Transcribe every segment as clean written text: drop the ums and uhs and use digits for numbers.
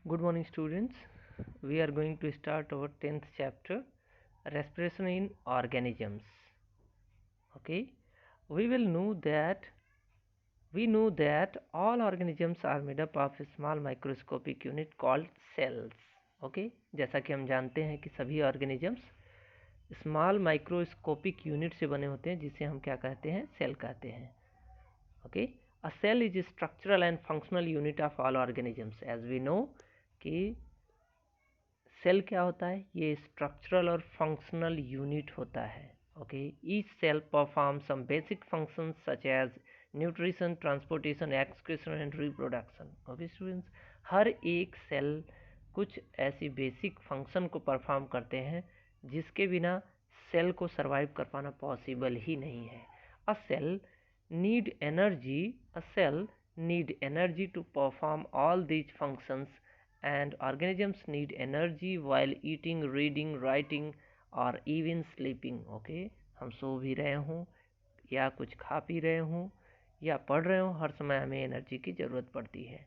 Good morning, students. We are going to start our 10th chapter, respiration in organisms. Okay, we will know that all organisms are made up of a small microscopic unit called cells. Okay, जैसा कि हम जानते हैं कि सभी organisms small microscopic unit से बने होते हैं, जिसे हम क्या कहते हैं, सेल कहते हैं. Okay, a cell is structural and functional unit of all organisms. As we know कि सेल क्या होता है, ये स्ट्रक्चरल और फंक्शनल यूनिट होता है. Okay, each cell perform some basic functions such as nutrition, transportation, excretion and reproduction. Okay students, हर एक सेल कुछ ऐसी बेसिक फंक्शन को परफॉर्म करते हैं जिसके बिना सेल को सरवाइव कर पाना पॉसिबल ही नहीं है. A cell need energy a cell need energy to perform all these functions, and organisms need energy while eating, reading, writing or even sleeping. Okay, हम सो भी रहे हों या कुछ खा पी रहे हों या पढ़ रहे हों, हर समय हमें एनर्जी की ज़रूरत पड़ती है.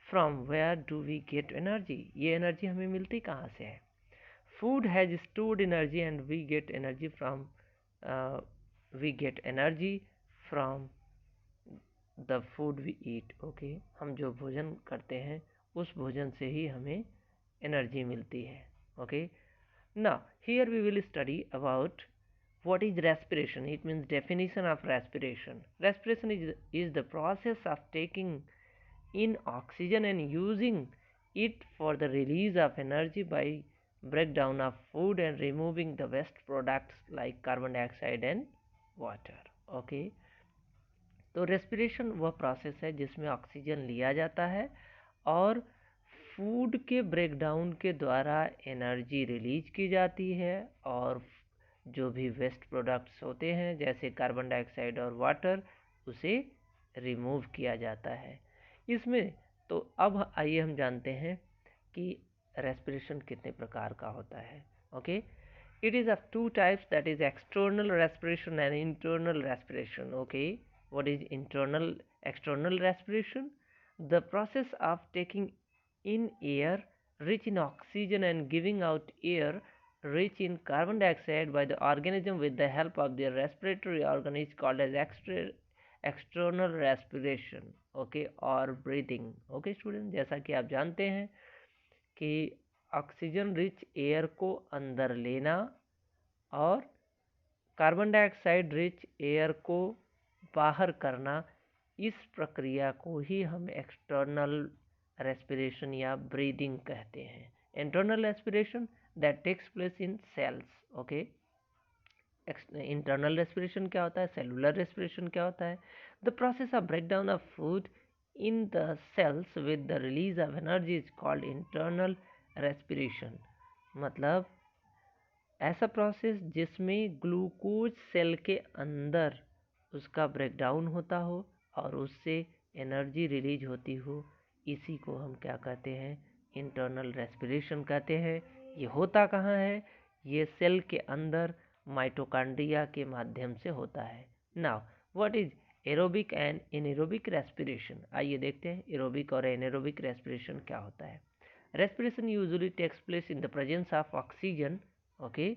From where do we get energy? ये एनर्जी हमें मिलती कहाँ से है? Food has stored energy and we get energy from the food we eat. Okay, हम जो भोजन करते हैं उस भोजन से ही हमें एनर्जी मिलती है. Okay, now here we will study about what is respiration. It means definition of respiration. Respiration is the process of taking in oxygen and using it for the release of energy by breakdown of food and removing the waste products like carbon dioxide and water. Okay, तो respiration वह process है जिसमें oxygen लिया जाता है और food के breakdown के द्वारा एनर्जी रिलीज की जाती है और जो भी वेस्ट प्रोडक्ट्स होते हैं जैसे कार्बन डाइऑक्साइड और वाटर, उसे रिमूव किया जाता है. इसमें तो अब आइए हम जानते हैं कि रेस्पिरेशन कितने प्रकार का होता है. Okay, it is of two types, that is external respiration and internal respiration. Okay, what is external respiration? The process of taking in air rich in oxygen and giving out air rich in carbon dioxide by the organism with the help of their respiratory organ is called as external respiration. Okay, और breathing. Okay students, जैसा कि आप जानते हैं कि oxygen rich air को अंदर लेना और कार्बन डाइऑक्साइड रिच एयर को बाहर करना, इस प्रक्रिया को ही हम एक्सटर्नल रेस्पिरेशन या ब्रीदिंग कहते हैं. Internal respiration that takes place in cells. Okay, internal respiration क्या होता है, सेलुलर रेस्पिरेशन क्या होता है? The process of breakdown of food in the cells with the release of energy is called internal respiration. मतलब ऐसा प्रोसेस जिसमें glucose cell के अंदर उसका ब्रेकडाउन होता हो और उससे एनर्जी रिलीज होती हो, इसी को हम क्या कहते हैं, इंटरनल रेस्पिरेशन कहते हैं. ये होता कहाँ है? ये सेल के अंदर माइटोकॉन्ड्रिया के माध्यम से होता है. Now what is aerobic and anaerobic respiration? आइए देखते हैं एरोबिक और एनेरोबिक रेस्पिरेशन क्या होता है. Respiration usually takes place in the presence of oxygen. Okay,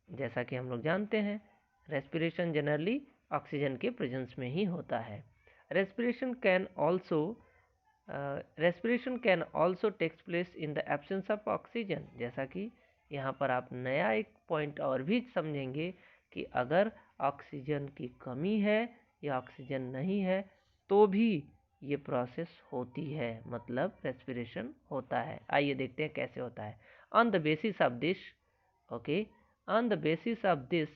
जैसा कि हम लोग जानते हैं रेस्पिरेशन जनरली ऑक्सीजन के प्रेजेंस में ही होता है. Respiration can also takes place in the absence of oxygen. जैसा कि यहाँ पर आप नया एक पॉइंट और भी समझेंगे कि अगर ऑक्सीजन की कमी है या ऑक्सीजन नहीं है तो भी ये प्रोसेस होती है, मतलब रेस्पिरेशन होता है. आइए देखते हैं कैसे होता है. On the basis of this, okay, on the basis of this,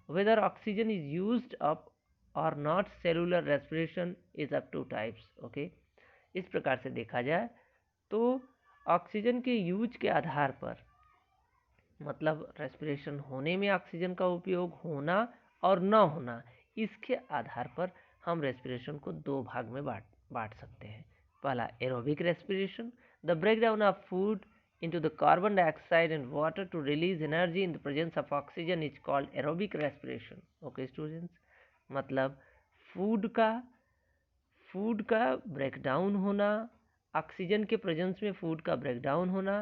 whether oxygen is used up or not, cellular respiration is of two types. Okay, इस प्रकार से देखा जाए तो ऑक्सीजन के यूज के आधार पर, मतलब रेस्पिरेशन होने में ऑक्सीजन का उपयोग होना और न होना, इसके आधार पर हम रेस्पिरेशन को दो भाग में बांट सकते हैं. पहला aerobic respiration, the breakdown of food into the carbon dioxide and water to release energy in the presence of oxygen is called aerobic respiration. Okay students, मतलब फूड का ब्रेकडाउन होना ऑक्सीजन के प्रेजेंस में फूड का breakdown होना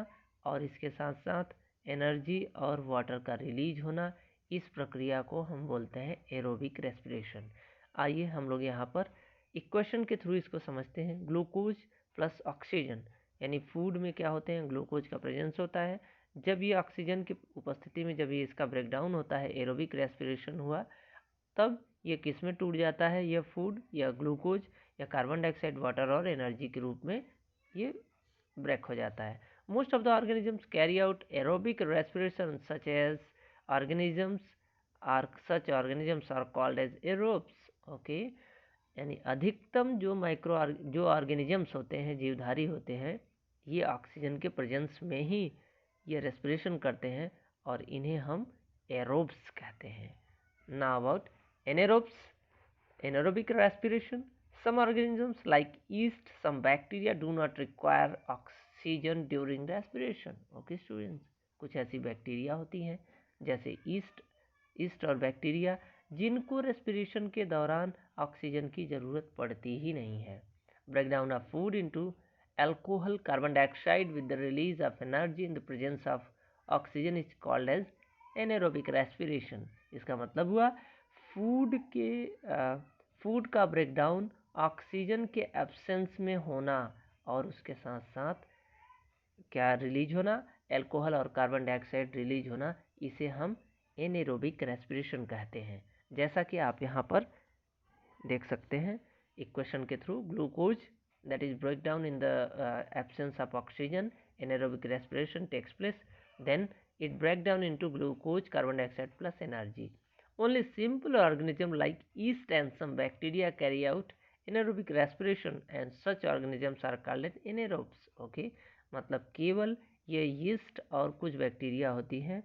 और इसके साथ साथ एनर्जी और वाटर का रिलीज होना, इस प्रक्रिया को हम बोलते हैं एरोबिक रेस्पिरेशन। आइए हम लोग यहाँ पर इक्वेशन के थ्रू इसको समझते हैं। ग्लूकोज प्लस ऑक्सीजन, यानी फूड में क्या होते हैं, ग्लूकोज का प्रेजेंस होता है। जब ये ऑक्सीजन की उपस्थिति में जब ये इसका ब्रेकडाउन होता है, एरोबिक रेस्पिरेशन हुआ, तब ये किस में टूट जाता है, यह फूड या ग्लूकोज या कार्बन डाइऑक्साइड, वाटर और एनर्जी के रूप में ये ब्रेक हो जाता है। Most of the organisms carry out aerobic respiration such as organisms are called as aerobes. Okay, यानी अधिकतम जो ऑर्गेनिजम्स होते हैं, जीवधारी होते हैं, ये ऑक्सीजन के प्रेजेंस में ही ये रेस्पिरेशन करते हैं और इन्हें हम एरोब्स कहते हैं। Now about anaerobes, anaerobic respiration. Some organisms like yeast, some bacteria do not require oxygen during respiration. Okay students, कुछ ऐसी बैक्टीरिया होती हैं जैसे ईस्ट और बैक्टीरिया, जिनको रेस्पिरेशन के दौरान ऑक्सीजन की ज़रूरत पड़ती ही नहीं है। Breakdown of food into alcohol carbon dioxide with the release of energy in the presence of oxygen is called as anaerobic respiration. इसका मतलब हुआ फूड का ब्रेकडाउन ऑक्सीजन के एब्सेंस में होना और उसके साथ साथ क्या रिलीज होना, अल्कोहल और कार्बन डाइऑक्साइड रिलीज होना, इसे हम एनेरोबिक रेस्पिरेशन कहते हैं। जैसा कि आप यहाँ पर देख सकते हैं इक्वेशन के थ्रू, glucose that is break down in the absence of oxygen, anaerobic respiration takes place, then it break down into glucose, carbon dioxide plus energy. Only simple organisms like yeast and some bacteria carry out anaerobic respiration and such organisms are called anaerobes. Okay, मतलब केवल ये yeast और कुछ bacteria होती हैं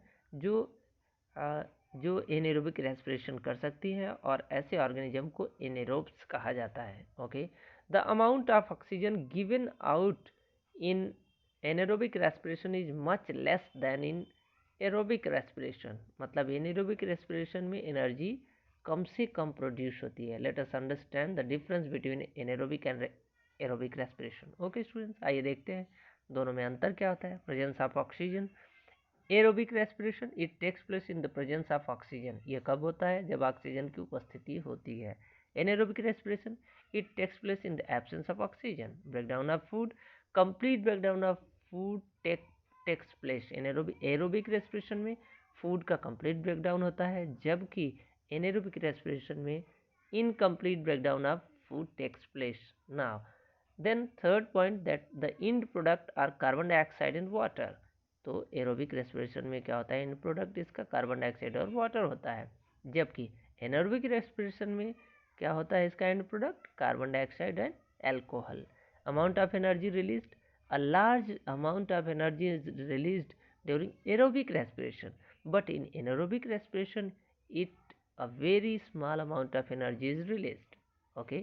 जो anaerobic respiration कर सकती हैं और ऐसे ऑर्गेनिज्म को एनेरोब्स कहा जाता है। Okay, the amount of oxygen given out in anaerobic respiration is much less than in aerobic respiration. मतलब एनेरोबिक रेस्पिरेशन में एनर्जी कम से कम प्रोड्यूस होती है। Let us understand the difference between anaerobic and aerobic respiration. Okay students, आइए देखते हैं दोनों में अंतर क्या होता है। Presence of oxygen, aerobic respiration it takes place in the presence of oxygen. ये कब होता है, जब ऑक्सीजन की उपस्थिति होती है। Anaerobic respiration it takes place in the absence of oxygen. Breakdown of food, complete breakdown of food takes place in aerobic respiration में फूड का कंप्लीट ब्रेकडाउन होता है, जबकि एनेरोबिक रेस्पिरेशन में incomplete breakdown of food takes place. Now then third point that the end product are carbon dioxide and water. तो aerobic respiration में क्या होता है, इंड प्रोडक्ट इसका कार्बन डाइऑक्साइड और वाटर होता है, जबकि एनारोबिक रेस्पिरेशन में क्या होता है, इसका and product carbon dioxide and alcohol. Amount of energy released, a large amount of energy is released during aerobic respiration, but in anaerobic respiration a very small amount of energy is released. Okay,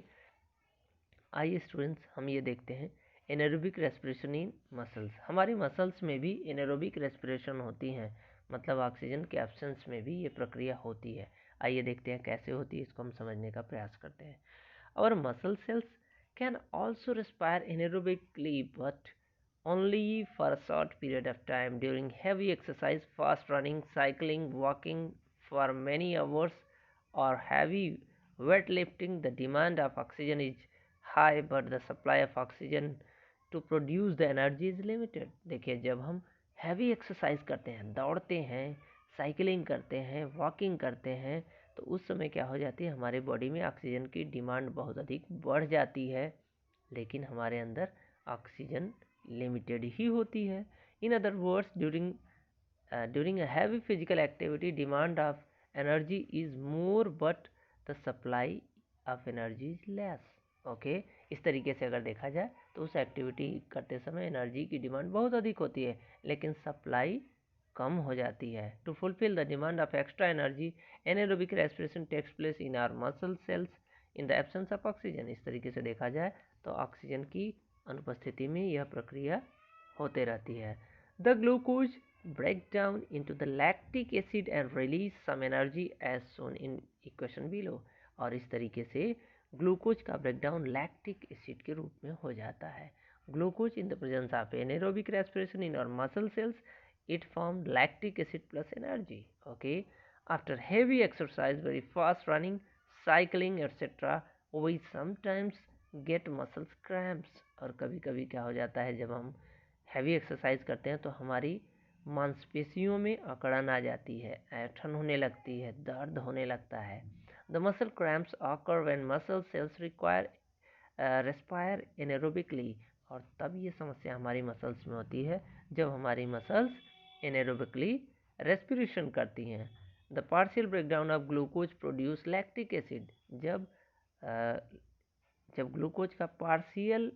आइए students हम ये देखते हैं anaerobic respiration in muscles. हमारी muscles में भी anaerobic respiration होती हैं, मतलब ऑक्सीजन के एब्सेंस में भी ये प्रक्रिया होती है। आइए देखते हैं कैसे होती है, इसको हम समझने का प्रयास करते हैं। और muscle cells can also respire anaerobically but only for a short period of time during heavy exercise, fast running, cycling, walking for many hours or heavy weightlifting. The demand of oxygen is high but the supply of oxygen to produce the energy is limited. देखिए, जब हम heavy exercise करते हैं, दौड़ते हैं, cycling करते हैं, walking करते हैं, तो उस समय क्या हो जाती है, हमारे बॉडी में ऑक्सीजन की डिमांड बहुत अधिक बढ़ जाती है, लेकिन हमारे अंदर ऑक्सीजन लिमिटेड ही होती है। In other words, during a heavy physical activity demand of energy is more but the supply of energy is less. Okay, इस तरीके से अगर देखा जाए तो उस एक्टिविटी करते समय एनर्जी की डिमांड बहुत अधिक होती है, लेकिन सप्लाई कम हो जाती है। To fulfil the demand of extra energy anaerobic respiration takes place in our muscle cells in the absence of oxygen. इस तरीके से देखा जाए तो ऑक्सीजन की अनुपस्थिति में यह प्रक्रिया होते रहती है। The glucose break down into the lactic acid and release some energy as shown in equation below. और इस तरीके से ग्लूकोज का ब्रेकडाउन लैक्टिक एसिड के रूप में हो जाता है। glucose in the presence of anaerobic respiration in our muscle cells, it formed lactic acid plus energy. Okay, after heavy exercise, very fast running, cycling, etc., we sometimes get muscle cramps. और कभी कभी क्या हो जाता है, जब हम heavy exercise करते हैं तो हमारी मांसपेशियों में अकड़न आ जाती है, ऐंठन होने लगती है, दर्द होने लगता है. The muscle cramps occur when muscle cells require respire anaerobically. और तब ये समस्या हमारी मसल्स में होती है जब हमारी मसल्स एनेरोबिकली रेस्पिरेशन करती हैं. The partial breakdown of glucose produce lactic acid. जब ग्लूकोज का पार्शियल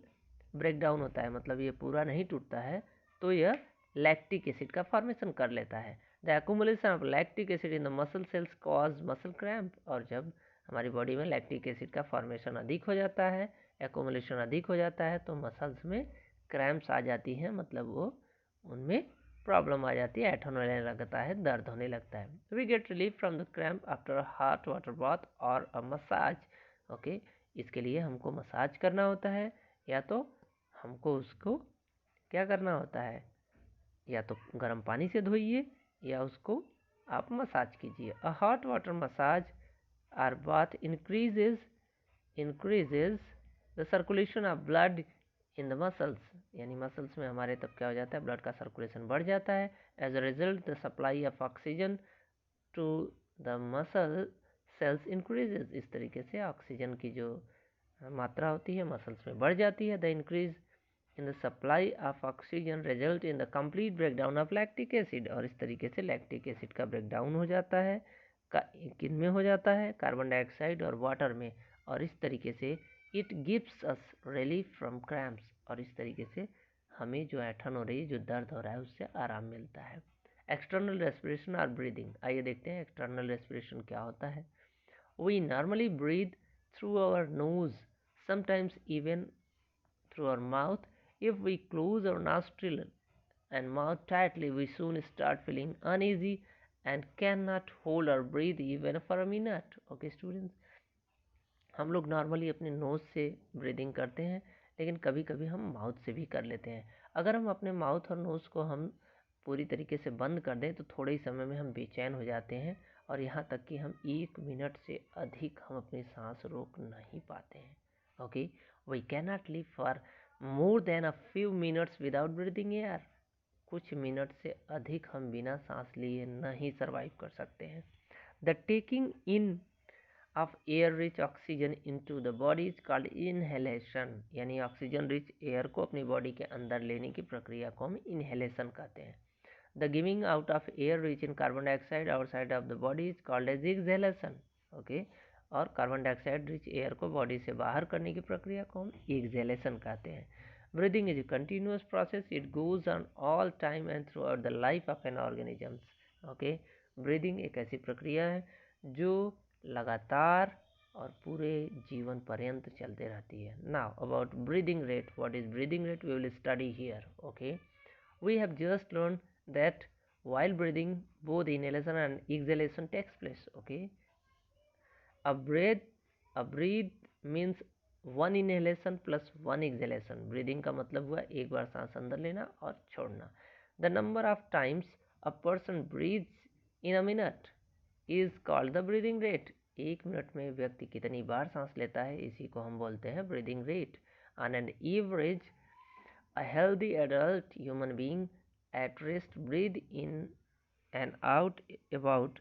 ब्रेकडाउन होता है, मतलब ये पूरा नहीं टूटता है, तो यह लैक्टिक एसिड का फॉर्मेशन कर लेता है. The accumulation of lactic acid in the muscle sales cause muscle cramp. और जब हमारी बॉडी में लैक्टिक एसिड का फॉर्मेशन अधिक हो जाता है, एक्यूमुलेशन अधिक हो जाता है, तो मसल्स में क्रैम्प्स आ जाती हैं, मतलब वो उनमें प्रॉब्लम आ जाती है, ऐंठन होने लगता है, दर्द होने लगता है. We get relief from the cramp after hot water bath और अ मसाज. ओके, इसके लिए हमको मसाज करना होता है, या तो हमको उसको क्या करना होता है, या तो गर्म पानी से धोइए या उसको आप मसाज कीजिए. अ हॉट वाटर मसाज और bath increases the circulation of blood in the muscles. यानी मसल्स में हमारे तब क्या हो जाता है, ब्लड का सर्कुलेशन बढ़ जाता है. As a result the supply of oxygen to the muscle cells increases. इस तरीके से ऑक्सीजन की जो मात्रा होती है मसल्स में बढ़ जाती है. The increase in the supply of oxygen result in the complete breakdown of lactic acid. और इस तरीके से लैक्टिक एसिड का ब्रेकडाउन हो जाता है, किन में हो जाता है, कार्बन डाइऑक्साइड और वाटर में. और इस तरीके से it gives us relief from cramps. और इस तरीके से हमें जो ऐंठन हो रही है, जो दर्द हो रहा है, उससे आराम मिलता है. एक्सटर्नल रेस्पिरेशन और ब्रीदिंग. आइए देखते हैं एक्सटर्नल रेस्पिरेशन क्या होता है. We normally breathe through our nose, sometimes even through our mouth. If we close our nostril and mouth tightly, we soon start feeling uneasy and cannot hold our breath even for a minute. Okay students, हम लोग normally अपने nose से breathing करते हैं, लेकिन कभी कभी हम माउथ से भी कर लेते हैं. अगर हम अपने माउथ और नोज़ को हम पूरी तरीके से बंद कर दें तो थोड़े ही समय में हम बेचैन हो जाते हैं, और यहाँ तक कि हम 1 मिनट से अधिक हम अपनी सांस रोक नहीं पाते हैं. Okay, we cannot live for more than a few minutes without breathing air. कुछ मिनट से अधिक हम बिना सांस लिए नहीं सर्वाइव कर सकते हैं. The taking in of air rich oxygen into the body is called inhalation. यानी ऑक्सीजन रिच एयर को अपनी बॉडी के अंदर लेने की प्रक्रिया को हम इनहेलेशन कहते हैं. The giving out of air rich in carbon dioxide outside of the body is called as exhalation. Okay, और कार्बन डाइऑक्साइड रिच एयर को बॉडी से बाहर करने की प्रक्रिया को हम एक्सहेलेशन कहते हैं. Breathing is a continuous process. It goes on all time and through out the life of N organisms. Okay, breathing एक ऐसी प्रक्रिया है जो लगातार और पूरे जीवन पर्यंत चलते रहती है. Now about breathing rate. What is breathing rate? We will study here. Okay, we have just learn that while breathing both inhalation and exhalation takes place. Okay, a breathe means one inhalation plus one exhalation. breathing का मतलब हुआ एक बार सांस अंदर लेना और छोड़ना. the number of times a person breathes in a minute is called the breathing rate. 1 minute में व्यक्ति कितनी बार सांस लेता है, इसी को हम बोलते हैं breathing rate. On an average, a healthy adult human being at rest breathe in and out about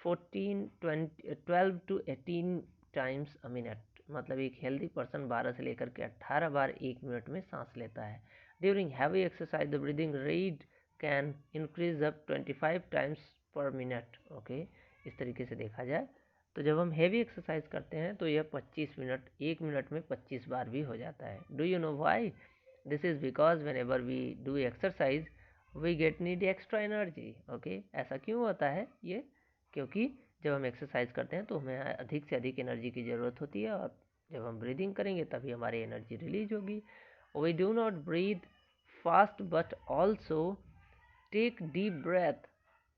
12 to 18 times a minute. मतलब एक हेल्दी पर्सन 12 से लेकर के 18 बार 1 मिनट में सांस लेता है. During heavy exercise the breathing rate can increase up 25 times पर मिनट. ओके, इस तरीके से देखा जाए तो जब हम हैवी एक्सरसाइज करते हैं तो यह 25 मिनट, 1 मिनट में 25 बार भी हो जाता है. Do you know why? This is because whenever we do exercise we get need extra energy. Okay, ऐसा क्यों होता है ये? क्योंकि जब हम एक्सरसाइज करते हैं तो हमें अधिक से अधिक एनर्जी की ज़रूरत होती है, और जब हम ब्रीदिंग करेंगे तभी हमारी एनर्जी रिलीज होगी. We do not breathe fast but also take deep breath.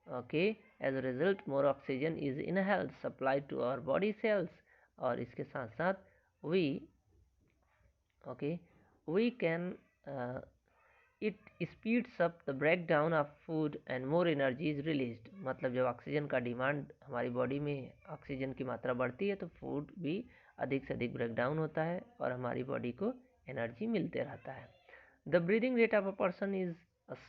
Okay, as a result more oxygen is inhaled supplied to our body cells. और इसके साथ साथ we we can it speeds up the breakdown of food and more energy is released. मतलब जब oxygen का demand हमारी body में oxygen की मात्रा बढ़ती है तो फूड भी अधिक से अधिक ब्रेक डाउन होता है और हमारी बॉडी को एनर्जी मिलते रहता है. The breathing rate of a person is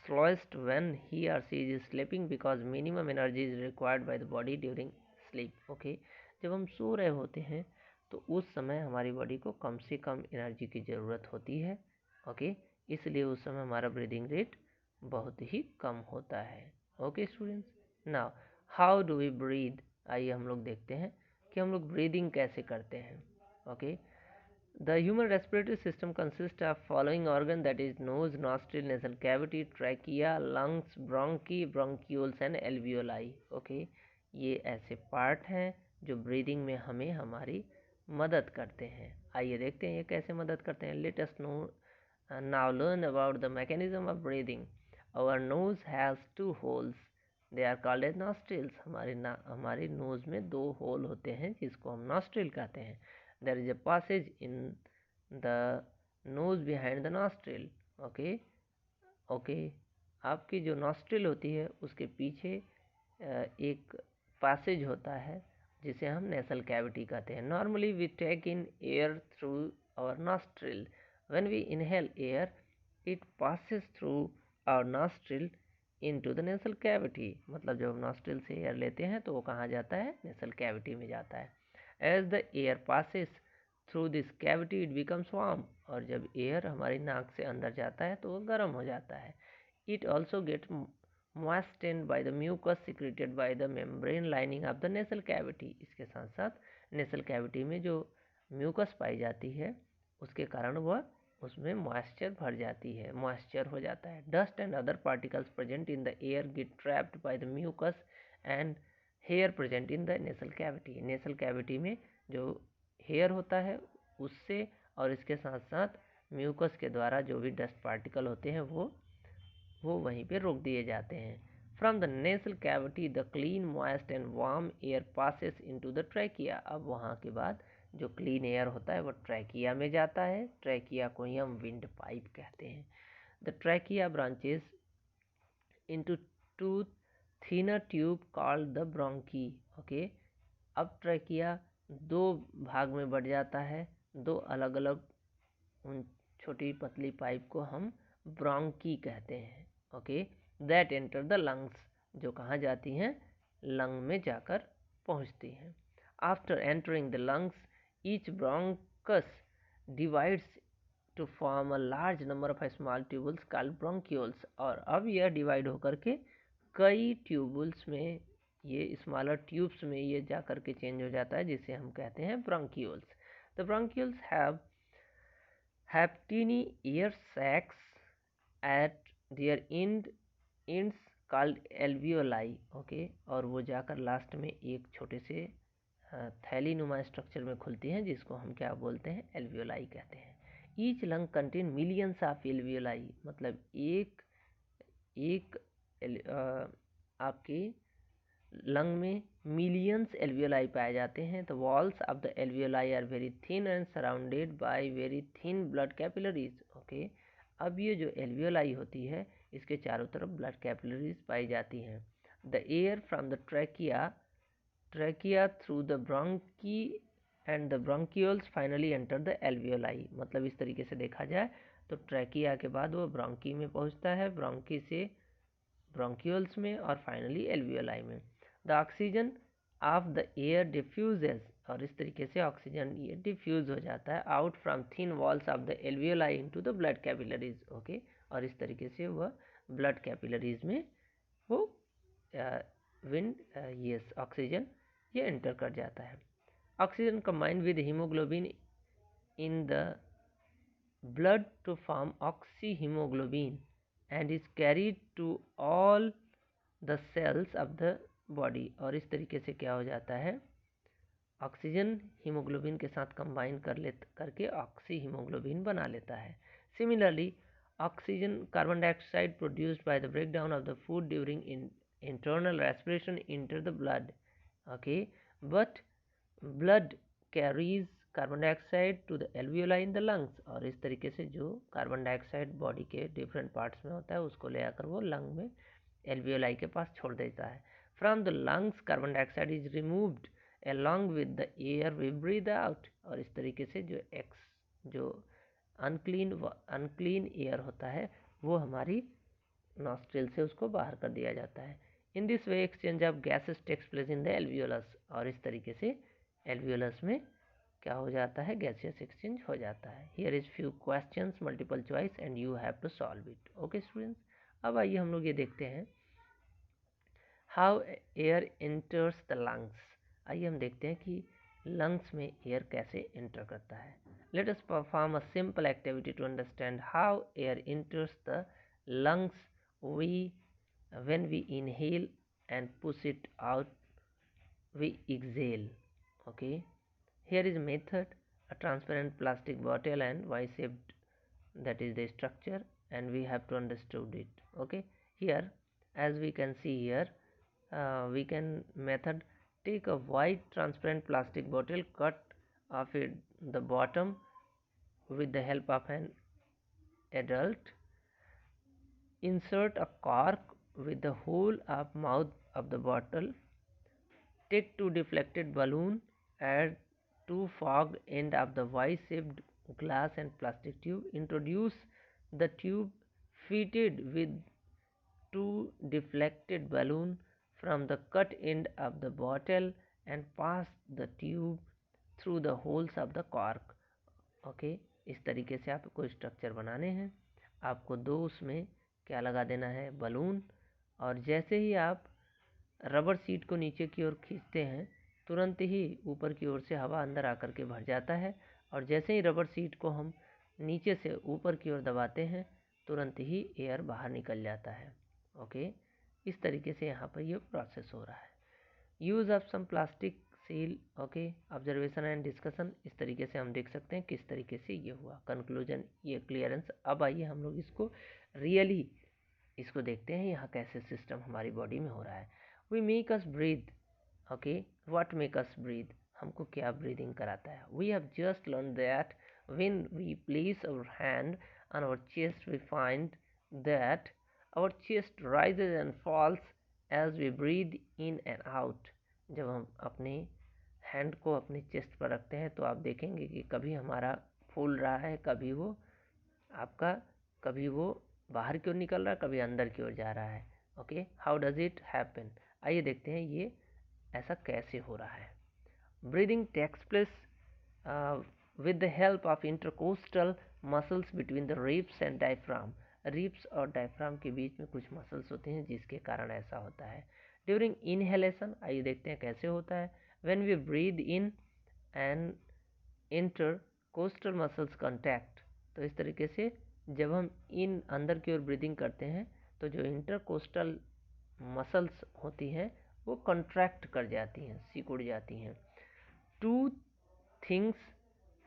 slowest when he or she is sleeping because minimum energy is required by the body during sleep. Okay, जब हम सो रहे होते हैं तो उस समय हमारी बॉडी को कम से कम एनर्जी की ज़रूरत होती है. ओके, इसलिए उस समय हमारा ब्रीदिंग रेट बहुत ही कम होता है. Okay students, now how do we breathe. आइए हम लोग देखते हैं कि हम लोग ब्रीदिंग कैसे करते हैं. Okay, the human respiratory system consists of following organ, that is nose, nostril, nasal cavity, trachea, lungs, bronchi, bronchioles and alveoli. Okay, ये ऐसे पार्ट हैं जो ब्रीदिंग में हमें हमारी मदद करते हैं. आइए देखते हैं ये कैसे मदद करते हैं. Let us know now learn about the mechanism of breathing. Our nose has two holes. They are called as nostrils. हमारे नोज में दो होल होते हैं जिसको हम नॉस्ट्रिल कहते हैं. There is a passage in the nose behind the nostril. Okay, okay. आपकी जो नॉस्ट्रिल होती है उसके पीछे एक पैसेज होता है जिसे हम नेसल कैविटी कहते हैं. Normally we take in air through our nostril. When we inhale air, it passes through our nostril into the nasal cavity. मतलब जब हम nostril से एयर लेते हैं तो वो कहाँ जाता है, nasal cavity में जाता है. As the air passes through this cavity, it becomes warm. और जब एयर हमारी नाक से अंदर जाता है तो वो गर्म हो जाता है. It also gets moistened by the mucus secreted by the membrane lining of the nasal cavity. इसके साथ साथ nasal cavity में जो म्यूकस पाई जाती है उसके कारण वह उसमें मॉइस्चर भर जाती है, मॉइस्चर हो जाता है. Dust and other particles present in the air get trapped by the mucus and hair present in the nasal cavity. Nasal cavity में जो हेयर होता है उससे और इसके साथ साथ म्यूकस के द्वारा जो भी डस्ट पार्टिकल होते हैं वो वहीं पे रोक दिए जाते हैं. From the nasal cavity the clean moist and warm air passes into the trachea. अब वहाँ के बाद जो क्लीन एयर होता है वो ट्रैकिया में जाता है. ट्रैकिया को ही हम विंड पाइप कहते हैं. The trachea branches into two thinner tube called the bronchi. Okay, अब ट्रैकिया दो भाग में बढ़ जाता है. दो अलग अलग उन छोटी पतली पाइप को हम ब्रोंकी कहते हैं. Okay, that enter the lungs, जो कहाँ जाती हैं, लंग में जाकर पहुँचती हैं. After entering the lungs each bronchus divides to form a large number of small tubules called bronchioles. और अब यह डिवाइड होकर के कई ट्यूबुल्स में, ये स्मॉलर ट्यूब्स में ये जा कर के चेंज हो जाता है जिसे हम कहते हैं bronchioles. The bronchioles have teeny air sacs at their ends called alveoli. Okay, और वो जाकर लास्ट में एक छोटे से थैली नुमा स्ट्रक्चर में खुलती हैं जिसको हम क्या बोलते हैं, एल्वियोलाई कहते हैं. Each lung contain millions of alveoli. मतलब एक एक आपके लंग में मिलियंस एल्वियोलाई पाए जाते हैं. The walls of the alveoli are very thin and surrounded by very thin blood capillaries. Okay, अब ये जो एल्वियोलाई होती है इसके चारों तरफ ब्लड कैपिलरीज पाई जाती हैं. The air from the trachea through the bronchi and the bronchioles finally enter the alveoli. मतलब इस तरीके से देखा जाए तो ट्रैकिया के बाद वो ब्रोंकी में पहुंचता है, ब्रोंकी से ब्रोंक्यूल्स में और फाइनली एल्वियोलाई में. The oxygen of the air diffuses, और इस तरीके से ऑक्सीजन ये डिफ्यूज हो जाता है out from thin walls of the alveoli into the blood capillaries. Okay, और इस तरीके से वह ब्लड कैपिलरीज में वो विंड यस ऑक्सीजन ये एंटर कर जाता है. Oxygen combine with hemoglobin in the blood to form oxyhemoglobin and is carried to all the cells of the body. और इस तरीके से क्या हो जाता है, ऑक्सीजन हीमोग्लोबिन के साथ कंबाइन करके ऑक्सी हीमोग्लोबिन बना लेता है. Similarly oxygen carbon dioxide produced by the breakdown of the food during internal respiration enter the blood. Okay, but blood carries carbon dioxide to the alveoli in the lungs, और इस तरीके से जो carbon dioxide body के different parts में होता है उसको ले आकर वो लंग में एल्वियोलाई के पास छोड़ देता है. From the lungs carbon dioxide is removed along with the air we breathe out, और इस तरीके से जो अनक्लीन एयर होता है वो हमारी नॉस्ट्रिल से उसको बाहर कर दिया जाता है. In this way exchange of gases takes place in the alveolus, और इस तरीके से एल्वियोलस में क्या हो जाता है, गैसियस एक्सचेंज हो जाता है. Here is few questions multiple choice and you have to solve it. Okay students, अब आइए हम लोग ये देखते हैं how air enters the lungs. आइए हम देखते हैं कि लंग्स में एयर कैसे एंटर करता है. Let us perform a simple activity to understand how air enters the lungs. we When we inhale and push it out, we exhale. Okay, here is a method. A transparent plastic bottle and y-shaped, that is the structure, and we have to understood it. Okay, here as we can see here, we can method, take a white transparent plastic bottle, cut off the bottom with the help of an adult, insert a cork with the whole of mouth of the bottle, take two deflected balloon, add two fogged end of the Y-shaped glass and plastic tube, introduce the tube fitted with two deflected balloon from the cut end of the bottle and pass the tube through the holes of the cork. Okay, इस तरीके से आपको structure बनाने हैं. आपको दो उसमें क्या लगा देना है, बलून, और जैसे ही आप रबर सीट को नीचे की ओर खींचते हैं तुरंत ही ऊपर की ओर से हवा अंदर आकर के भर जाता है, और जैसे ही रबर सीट को हम नीचे से ऊपर की ओर दबाते हैं तुरंत ही एयर बाहर निकल जाता है. ओके, इस तरीके से यहाँ पर ये प्रोसेस हो रहा है. Use of some plastic seal. Okay, observation and discussion. इस तरीके से हम देख सकते हैं किस तरीके से ये हुआ. कंक्लूजन, ये क्लियरेंस. अब आइए हम लोग इसको रियली इसको देखते हैं यहाँ कैसे सिस्टम हमारी बॉडी में हो रहा है. We make us breathe. Okay, what make us breathe, हमको क्या ब्रीदिंग कराता है. We have just learn that when we place our hand on our chest we find that our chest rises and falls as we breathe in and out. जब हम अपने hand को अपने chest पर रखते हैं तो आप देखेंगे कि कभी हमारा फूल रहा है, कभी वो बाहर की ओर निकल रहा है, कभी अंदर की ओर जा रहा है. Okay, how does it happen. आइए देखते हैं ये ऐसा कैसे हो रहा है. Breathing takes place with the help of intercostal muscles between the ribs and diaphragm. Ribs और डायफ्राम के बीच में कुछ मसल्स होते हैं जिसके कारण ऐसा होता है. ड्यूरिंग इनहेलेशन, आइए देखते हैं कैसे होता है. When we breathe in and intercostal muscles contact, तो इस तरीके से जब हम इन अंदर की ओर ब्रीदिंग करते हैं तो जो इंटरकोस्टल मसल्स होती हैं वो कॉन्ट्रैक्ट कर जाती हैं, सिकुड़ जाती हैं. Two things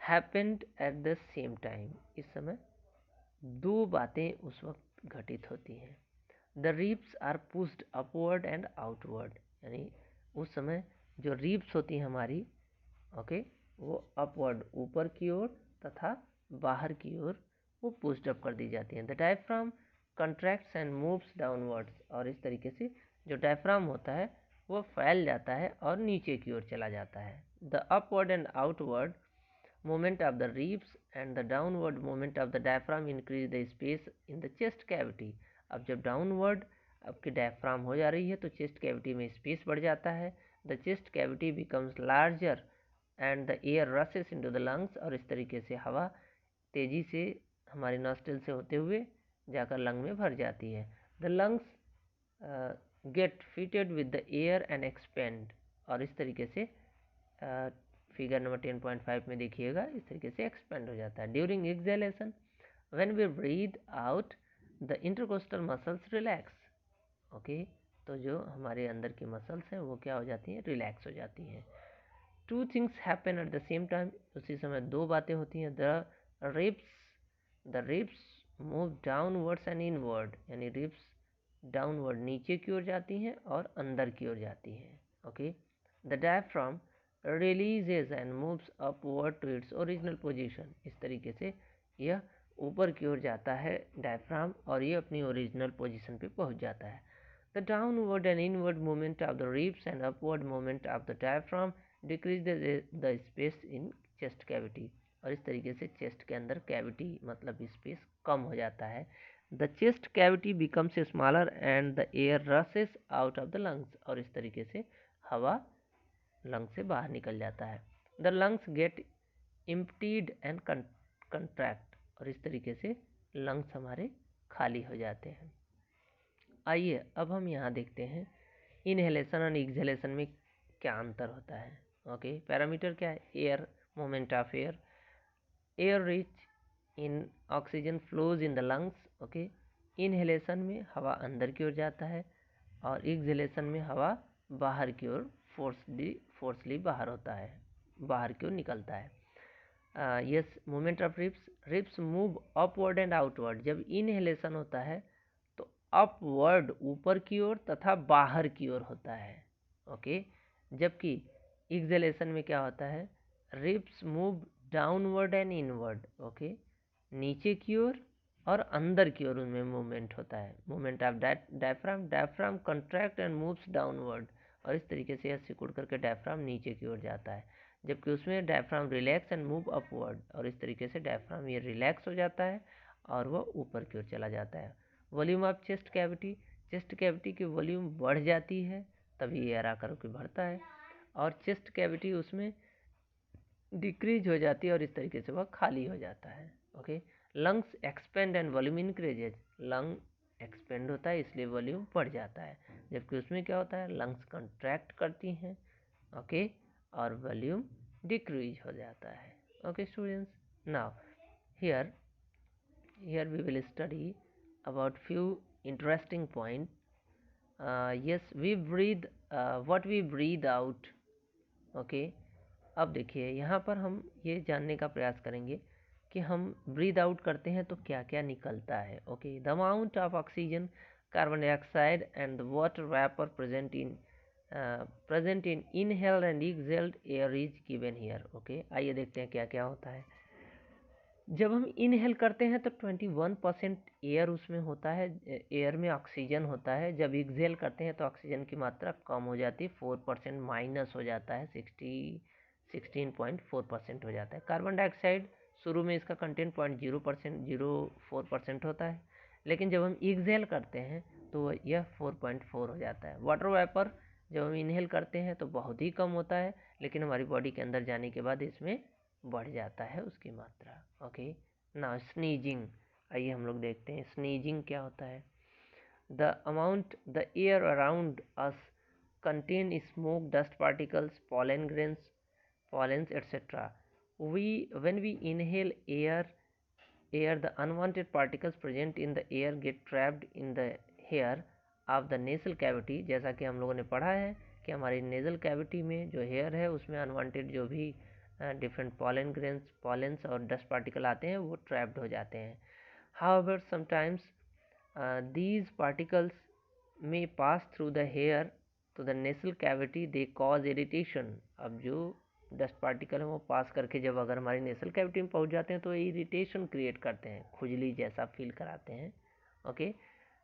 happened at the same time. इस समय दो बातें उस वक्त घटित होती हैं. The ribs are pushed upward and outward, यानी उस समय जो रिब्स होती हैं हमारी, ओके, वो अपवर्ड ऊपर की ओर तथा बाहर की ओर वो पुश्ड अप कर दी जाती हैं. The diaphragm contracts and moves downwards, और इस तरीके से जो डायफ्राम होता है वो फैल जाता है और नीचे की ओर चला जाता है. The upward and outward movement of the ribs and the downward movement of the diaphragm increase the space in the chest cavity. अब जब डाउनवर्ड आपकी डायफ्राम हो जा रही है तो चेस्ट कैविटी में स्पेस बढ़ जाता है. The chest cavity becomes larger and the air रसेस into the lungs, और इस तरीके से हवा तेजी से हमारी नॉस्ट्रिल से होते हुए जाकर लंग में भर जाती है. The lungs get fitted with the air and expand, और इस तरीके से फिगर नंबर 10.5 में देखिएगा, इस तरीके से एक्सपेंड हो जाता है. During exhalation when we breathe out the intercostal muscles relax. Okay, तो जो हमारे अंदर की मसल्स हैं वो क्या हो जाती हैं, रिलैक्स हो जाती हैं. Two things happen at the same time. उसी समय दो बातें होती हैं. The ribs move downwards and inward, यानी रिब्स डाउनवर्ड नीचे की ओर जाती हैं और अंदर की ओर जाती हैं. Okay, the diaphragm releases and moves upward to its original position। इस तरीके से यह ऊपर की ओर जाता है डायफ्राम और ये अपनी ओरिजिनल पोजीशन पे पहुंच जाता है। The downward and inward movement of the ribs and upward movement of the diaphragm decrease the space in chest cavity. और इस तरीके से चेस्ट के अंदर कैविटी मतलब स्पेस कम हो जाता है। The chest cavity becomes smaller and the air रसेस out of the lungs. और इस तरीके से हवा लंग्स से बाहर निकल जाता है। The lungs get emptied and contract. और इस तरीके से लंग्स हमारे खाली हो जाते हैं। आइए अब हम यहाँ देखते हैं इनहेलेशन और एक्सहेलेशन में क्या अंतर होता है। ओके, पैरामीटर क्या है? Air, moment of air, air rich in oxygen flows in the lungs. Okay, inhalation में हवा अंदर की ओर जाता है और एक्सहेलेशन में हवा बाहर की ओर फोर्सली बाहर होता है, बाहर की ओर निकलता है। Yes, movement of ribs move upward and outward. जब इनहेलेशन होता है तो अपवर्ड ऊपर की ओर तथा बाहर की ओर होता है। ओके, जबकि एक्सहेलेशन में क्या होता है? Ribs move downward and inward. Okay, नीचे की ओर और अंदर की ओर उनमें मूवमेंट होता है। Movement of diaphragm contract and moves downward. और इस तरीके से यह सिकुड़ करके डायफ्राम नीचे की ओर जाता है, जबकि उसमें diaphragm relax and move upward. और इस तरीके से डायफ्राम ये रिलैक्स हो जाता है और वह ऊपर की ओर चला जाता है। Volume of chest cavity, chest cavity की वॉल्यूम बढ़ जाती है तभी एयर आकर के भरता है, और चेस्ट कैविटी उसमें डिक्रीज हो जाती है और इस तरीके से वह खाली हो जाता है। Okay, lungs expand and volume increases. Lung expand होता है इसलिए वॉल्यूम बढ़ जाता है, जबकि उसमें क्या होता है? लंग्स कंट्रैक्ट करती हैं। ओके, और वॉल्यूम डिक्रीज हो जाता है। Okay students, now here here we will study about few interesting point। yes, we breathe what we breathe out। okay, अब देखिए यहाँ पर हम ये जानने का प्रयास करेंगे कि हम ब्रीद आउट करते हैं तो क्या क्या निकलता है। Okay, the amount of oxygen, carbon dioxide and water vapour present in inhaled and exhaled air is given here. Okay, आइए देखते हैं क्या क्या होता है। जब हम इनहेल करते हैं तो 21% एयर उसमें होता है, एयर में ऑक्सीजन होता है। जब एक्सहेल करते हैं तो ऑक्सीजन की मात्रा कम हो जाती है, 4% माइनस हो जाता है, 16.4% हो जाता है। कार्बन डाइऑक्साइड शुरू में इसका कंटेंट 0.04% होता है, लेकिन जब हम एक्सहेल करते हैं तो यह 4.4 हो जाता है। वाटर वेपर जब हम इनहेल करते हैं तो बहुत ही कम होता है, लेकिन हमारी बॉडी के अंदर जाने के बाद इसमें बढ़ जाता है उसकी मात्रा। ओके, ना स्नीजिंग, आइए हम लोग देखते हैं स्नीजिंग क्या होता है। The amount the air around us contain smoke, dust particles, pollen grains, pollens, etc. When we inhale air, the unwanted particles present in the air get trapped in the hair of the nasal cavity। जैसा कि हम लोगों ने पढ़ा है कि हमारी nasal cavity में जो हेयर है उसमें अनवांटेड जो भी डिफरेंट पॉलेंस और डस्ट पार्टिकल आते हैं वो ट्रैप्ड हो जाते हैं। However, sometimes these particles may pass through the hair to the nasal cavity, they cause irritation। अब जो डस्ट पार्टिकल है वो पास करके जब अगर हमारी नेसल कैविटी में पहुंच जाते हैं तो इरिटेशन क्रिएट करते हैं, खुजली जैसा फील कराते हैं। Okay,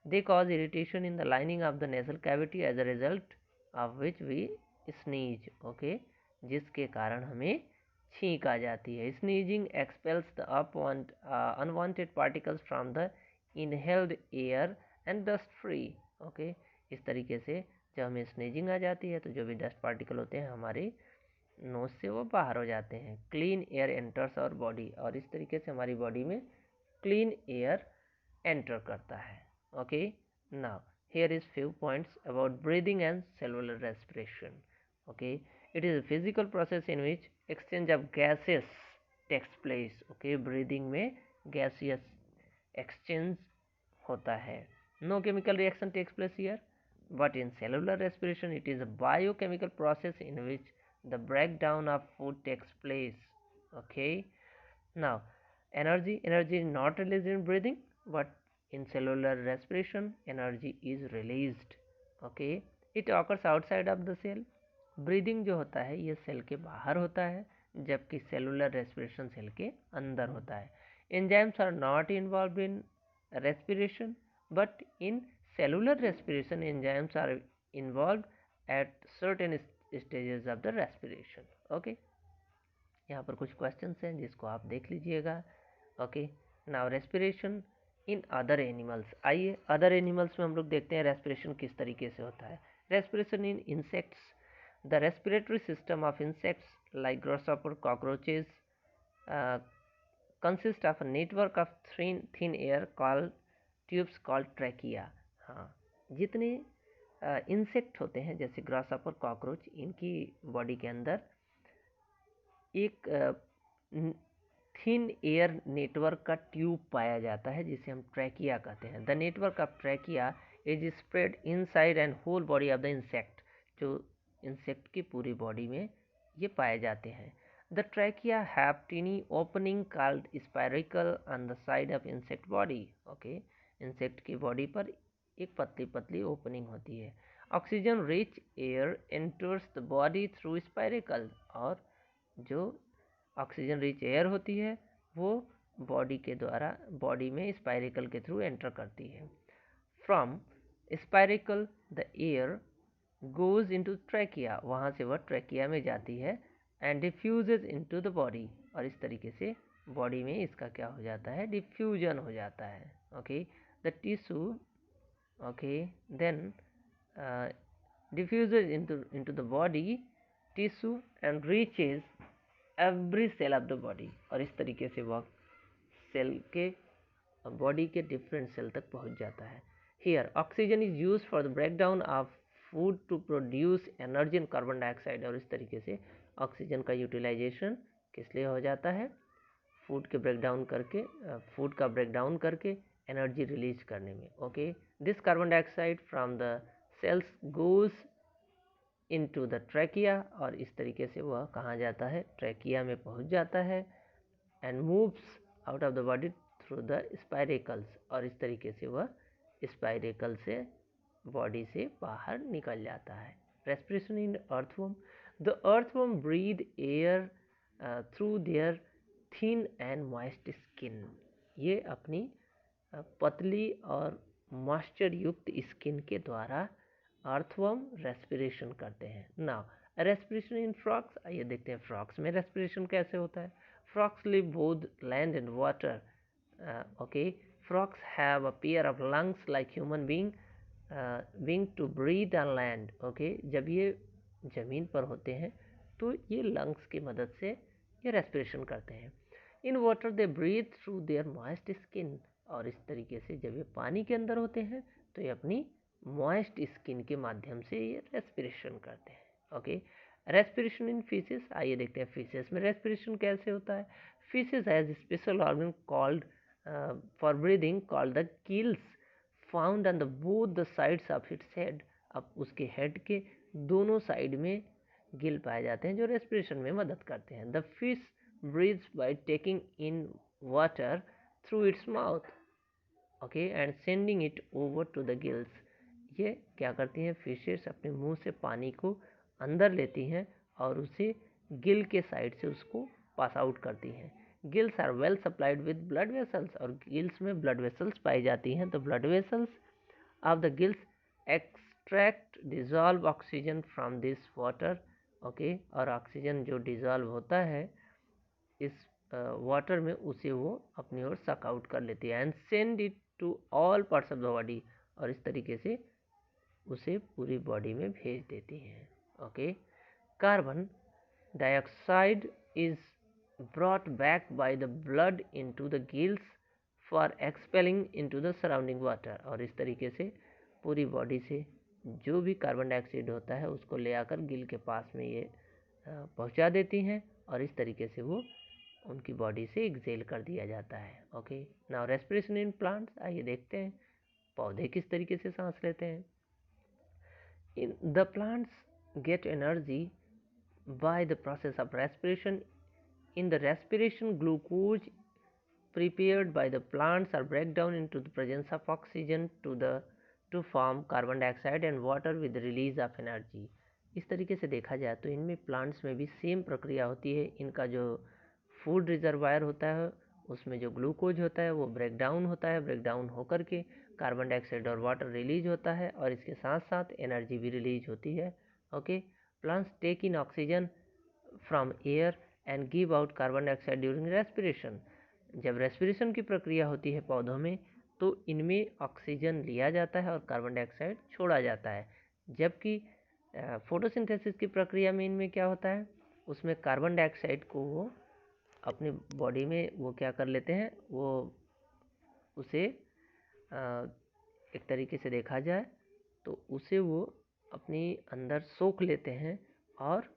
they cause irritation in the lining of the nasal cavity as a result of which we sneeze. Okay, जिसके कारण हमें छींक आ जाती है। Sneezing expels the unwanted particles from the inhaled air and dust free. Okay, इस तरीके से जब हमें स्नीजिंग आ जाती है तो जो भी डस्ट पार्टिकल होते हैं हमारे नोज से वो बाहर हो जाते हैं। Clean air enters our body, और इस तरीके से हमारी बॉडी में क्लीन एयर एंटर करता है। Okay, now here is few points about breathing and cellular respiration। okay, it is a physical process in which exchange of gases takes place। okay, breathing में gaseous exchange होता है। no chemical reaction takes place here, but in cellular respiration it is a biochemical process in which the breakdown of food takes place। okay, now energy is not released in breathing, but in cellular respiration energy is released। okay, it occurs outside of the cell breathing जो होता है ये cell के बाहर होता है, जबकि cellular respiration cell के अंदर होता है. Enzymes are not involve in respiration, but in cellular respiration enzymes are involve at certain stages of the respiration. Okay, यहाँ पर कुछ क्वेश्चंस हैं जिसको आप देख लीजिएगा. Okay, now respiration in other animals. आइए अदर एनिमल्स में हम लोग देखते हैं रेस्पिरेशन किस तरीके से होता है. Respiration in insects. The respiratory system of insects like grasshopper, cockroaches consist of a network of thin air called tubes called trachea. हाँ, जितने इंसेक्ट होते हैं जैसे ग्रासहॉपर, कॉकरोच, इनकी बॉडी के अंदर एक थिन एयर नेटवर्क का ट्यूब पाया जाता है जिसे हम ट्रैकिया कहते हैं. The network of trachea is spread inside and whole body of the insect. जो इंसेक्ट की पूरी बॉडी में ये पाए जाते हैं. The trachea have tiny opening called spiracle on the side of insect body. Okay, insect की बॉडी पर एक पतली पतली ओपनिंग होती है. Oxygen rich air enters the body through स्पायरिकल. और जो ऑक्सीजन रिच एयर होती है वो बॉडी के द्वारा बॉडी में स्पायरिकल के थ्रू एंटर करती है. From स्पायरिकल the air goes into trachea. वहाँ से वह ट्रैकिया में जाती है and diffuses into the body. और इस तरीके से बॉडी में इसका क्या हो जाता है, डिफ्यूजन हो जाता है. Okay, the tissue, okay, then diffuses into the body tissue and reaches every cell of the body. और इस तरीके से वह सेल के बॉडी के डिफरेंट सेल तक पहुंच जाता है. Here oxygen is use for the break down of food to produce energy in carbon dioxide. और इस तरीके से ऑक्सीजन का यूटिलाइजेशन किस लिए हो जाता है, फूड के ब्रेकडाउन करके, फूड का ब्रेकडाउन करके एनर्जी रिलीज करने में. Okay, this carbon dioxide from the cells goes into the trachea. और इस तरीके से वह कहाँ जाता है, ट्रैकिया में पहुँच जाता है and moves out of the body through the spiracles. और इस तरीके से वह स्पायरिकल से बॉडी से बाहर निकल जाता है. Respiration in earthworm. The earthworm breathe air through their thin and moist skin. ये अपनी पतली और मॉइस्चर युक्त स्किन के द्वारा अर्थवर्म रेस्पिरेशन करते हैं. Now respiration in frogs. आइए देखते हैं फ्रॉक्स में रेस्पिरेशन कैसे होता है. Frogs live both land and water. Okay, frogs have a pair of lungs like human being wing to breathe on land. Okay, जब ये ज़मीन पर होते हैं तो ये लंग्स की मदद से ये रेस्पिरेशन करते हैं. In water they breathe through their moist skin. और इस तरीके से जब ये पानी के अंदर होते हैं तो ये अपनी मॉइस्ट स्किन के माध्यम से ये रेस्पिरेशन करते हैं. Okay, respiration in fishes. आइए देखते हैं फिशेस में रेस्पिरेशन कैसे होता है. Fishes has special organ called for breathing called the gills found on the both the sides of its head. अब उसके हेड के दोनों साइड में गिल पाए जाते हैं जो रेस्पिरेशन में मदद करते हैं. The fish breathes by taking in water through its mouth, okay, and sending it over to the gills. ये क्या करती हैं, फिशेस अपने मुंह से पानी को अंदर लेती हैं और उसे गिल के साइड से उसको पास आउट करती हैं. Gills are well supplied with blood vessels. और गिल्स में ब्लड वेसल्स पाई जाती हैं. तो blood vessels of the gills extract dissolve oxygen from this water. Okay, और ऑक्सीजन जो डिजॉल्व होता है इस वाटर में उसे वो अपनी ओर सक आउट कर लेती है and send it to all parts of the body. और इस तरीके से उसे पूरी बॉडी में भेज देती हैं. Okay, carbon dioxide is brought back by the blood into the gills for expelling into the surrounding water. और इस तरीके से पूरी बॉडी से जो भी कार्बन डाइऑक्साइड होता है उसको ले आकर गिल के पास में ये पहुंचा देती हैं और इस तरीके से वो उनकी बॉडी से एक्सेल कर दिया जाता है. Okay, now respiration in plants. आइए देखते हैं पौधे किस तरीके से सांस लेते हैं. In the plants get energy by the process of respiration. In the respiration glucose prepared by the plants are break down into the presence of oxygen to form carbon dioxide and water with the release of energy. इस तरीके से देखा जाए तो इनमें plants में भी same प्रक्रिया होती है। इनका जो फूड रिजर्वायर होता है उसमें जो ग्लूकोज होता है वो ब्रेक डाउन होता है, ब्रेक डाउन होकर के कार्बन डाइऑक्साइड और वाटर रिलीज होता है और इसके साथ साथ एनर्जी भी रिलीज होती है। Okay, plants take in oxygen from air and give out carbon dioxide during respiration. जब रेस्पिरेशन की प्रक्रिया होती है पौधों में तो इनमें ऑक्सीजन लिया जाता है और कार्बन डाइऑक्साइड छोड़ा जाता है। जबकि फोटोसिंथेसिस की प्रक्रिया में इनमें क्या होता है, उसमें कार्बन डाइऑक्साइड को वो अपनी बॉडी में वो क्या कर लेते हैं, वो उसे एक तरीके से देखा जाए तो उसे वो अपनी अंदर सोख लेते हैं और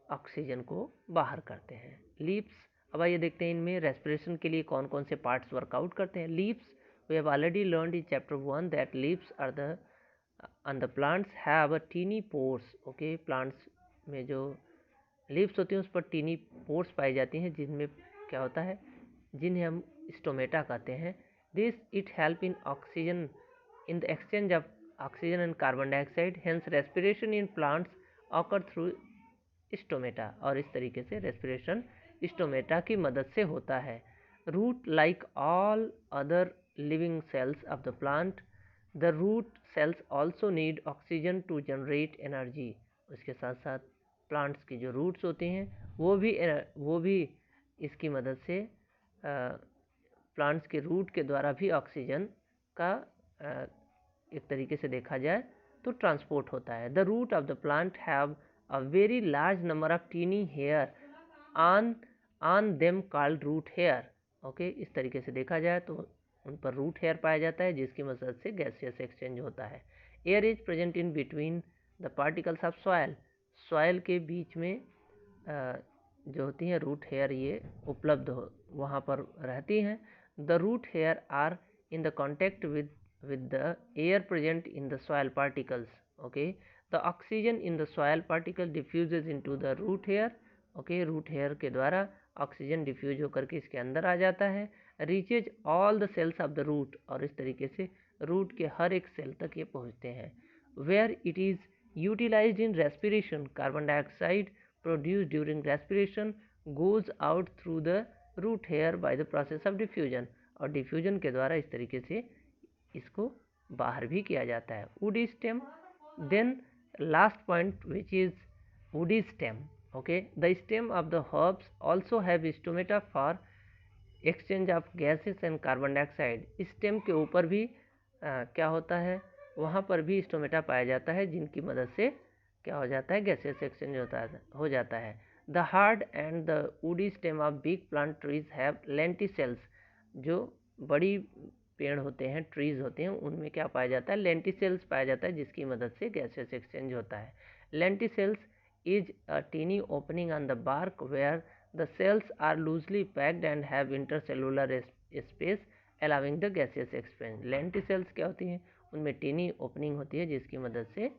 ऑक्सीजन को बाहर करते हैं। लीव्स, अब आइए देखते हैं इनमें रेस्पिरेशन के लिए कौन कौन से पार्ट्स वर्कआउट करते हैं। Leaves, we have already learned in chapter 1 that leaves are the and the plants have a teeny pores। Okay, plants में जो लीव्स होती हैं उस पर टीनी पोर्स पाई जाती हैं जिनमें क्या होता है, जिन्हें हम स्टोमेटा कहते हैं। This it help in oxygen in the exchange of oxygen and carbon dioxide, hence respiration in plants occur through stomata. और इस तरीके से रेस्पिरेशन स्टोमेटा की मदद से होता है। Root, like all other living cells of the plant, the root cells also need oxygen to generate energy. उसके साथ साथ प्लांट्स की जो रूट्स होती हैं वो भी इसकी मदद से प्लांट्स के रूट के द्वारा भी ऑक्सीजन का एक तरीके से देखा जाए तो ट्रांसपोर्ट होता है। The root of the plant have a very large number of tiny hair on them called root hair. Okay, इस तरीके से देखा जाए तो उन पर रूट हेयर पाया जाता है जिसकी मदद से गैसियस एक्सचेंज होता है। Air is present in between the particles of soil के बीच में जो होती हैं रूट हेयर ये उपलब्ध वहाँ पर रहती हैं। The root hair are in the contact with the air present in the soil particles। okay, the oxygen in the soil particle diffuses into the root hair। okay, root hair के द्वारा oxygen diffuse होकर के इसके अंदर आ जाता है। Reaches all the cells of the root, और इस तरीके से रूट के हर एक सेल तक ये पहुँचते हैं। Where it is utilized in respiration, carbon dioxide produced during respiration goes out through the root hair by the process of diffusion, और डिफ्यूजन के द्वारा इस तरीके से इसको बाहर भी किया जाता है। Woody stem, then last point which is woody stem. Okay, the stem of the herbs also have stomata for exchange of gases and carbon dioxide. Stem के ऊपर भी क्या होता है, वहाँ पर भी स्टोमेटा पाया जाता है जिनकी मदद से क्या हो जाता है, गैसेस एक्सचेंज हो जाता है। The hard and the woody stem of big plant trees have lenticels. जो बड़ी पेड़ होते हैं, ट्रीज होते हैं, उनमें क्या पाया जाता है, लेंटिसेल्स पाया जाता है जिसकी मदद से गैसेस एक्सचेंज होता है। Lenticels is a tiny opening on the bark where the cells are loosely packed and have intercellular space allowing the gases exchange. Lenticels क्या होती हैं, उनमें टीनी ओपनिंग होती है जिसकी मदद से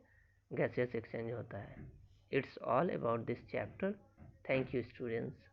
गैसेस एक्सचेंज होता है। It's all about this chapter. Thank you students.